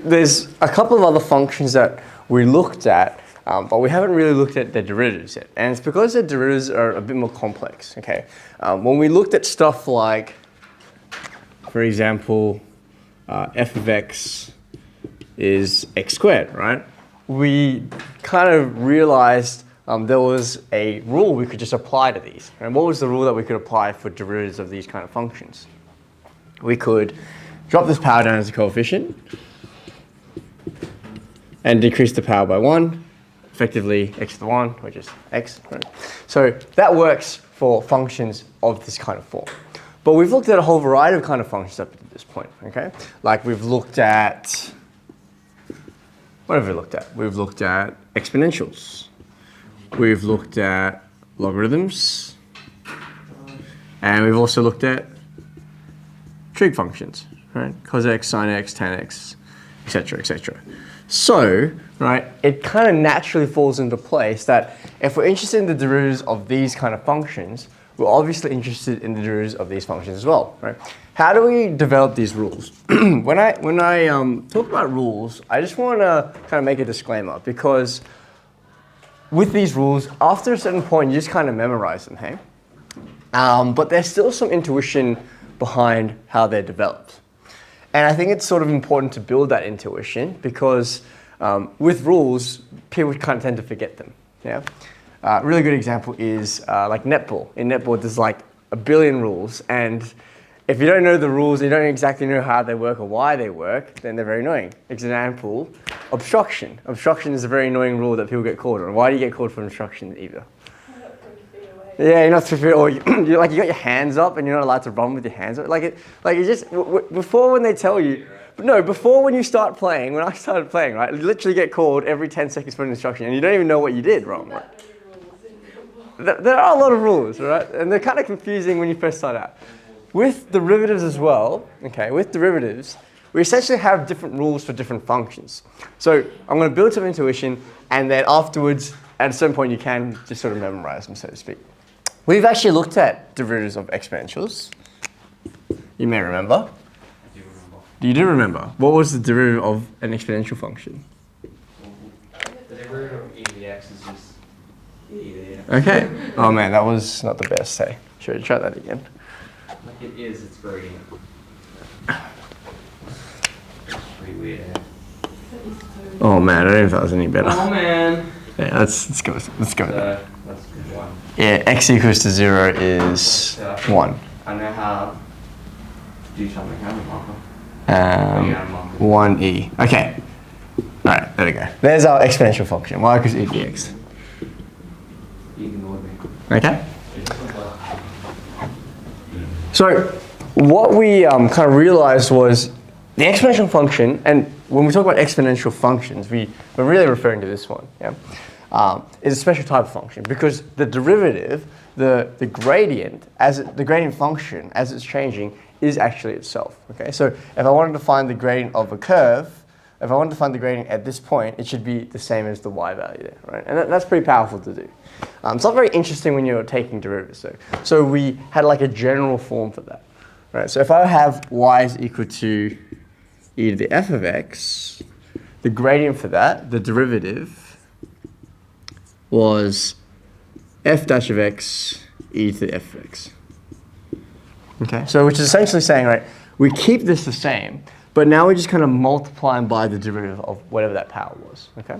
there's a couple of other functions that we looked at, but we haven't really looked at their derivatives yet. And it's because their derivatives are a bit more complex, okay? When we looked at stuff like, for example, f of x is x squared, right? We kind of realized there was a rule we could just apply to these. And what was the rule that we could apply for derivatives of these kind of functions? We could drop this power down as a coefficient and decrease the power by 1, effectively x to the 1, which is x. Right? So that works for functions of this kind of form. But we've looked at a whole variety of kind of functions up to this point, okay? Like we've looked at, what have we looked at? We've looked at exponentials. We've looked at logarithms. And we've also looked at trig functions, right? Cos x, sin x, tan x, etc., etc. So, right, it kind of naturally falls into place that if we're interested in the derivatives of these kind of functions, we're obviously interested in the derivatives of these functions as well, right? How do we develop these rules? When I talk about rules, I just want to kind of make a disclaimer because with these rules, after a certain point, you just kind of memorize them, hey? But there's still some intuition behind how they're developed. And I think it's sort of important to build that intuition because with rules, people kind of tend to forget them, yeah? A really good example is like netball. In netball, there's like a billion rules, and if you don't know the rules, you don't exactly know how they work or why they work, then they're very annoying. Example, obstruction. Obstruction is a very annoying rule that people get called on. Why do you get called for obstruction either? Yeah, you're not 3 feet, or you got your hands up and you're not allowed to run with your hands up. Before when they tell you, no, before when you start playing, when I started playing, right, you literally get called every 10 seconds for an instruction and you don't even know what you did wrong, right? There are a lot of rules, right? And they're kind of confusing when you first start out. With derivatives as well, okay, with derivatives, we essentially have different rules for different functions. So I'm going to build some intuition, and then afterwards, at a certain point, you can just sort of memorize them, so to speak. We've actually looked at derivatives of exponentials. You may remember. I do remember. You do remember. What was the derivative of an exponential function? The derivative of e to the x is just e to the x. Okay. Oh man, that was not the best, hey. Should we try that again? Like it is, it's gradient. It's pretty weird, eh? Oh man, I don't know if that was any better. Oh man. Yeah, let's go with that. That's a good one. Yeah, x equals to 0 is 1. I know how to do something. I have a marker. 1e. Okay. Alright, there we go. There's our exponential function. Y equals e dx. You ignored me. Okay? So what we kind of realized was the exponential function, and when we talk about exponential functions, we're really referring to this one, yeah? Is a special type of function because the derivative, the gradient, the gradient function as it's changing is actually itself, okay? So if I wanted to find the gradient of a curve, if I wanted to find the gradient at this point, it should be the same as the y value there, right? And that's pretty powerful to do. It's not very interesting when you're taking derivatives though. So we had like a general form for that, right? So if I have y is equal to e to the f of x, the gradient for that, the derivative, was f dash of x e to the f of x. Okay, so which is essentially saying, right, we keep this the same, but now we're just kind of multiplying by the derivative of whatever that power was, okay?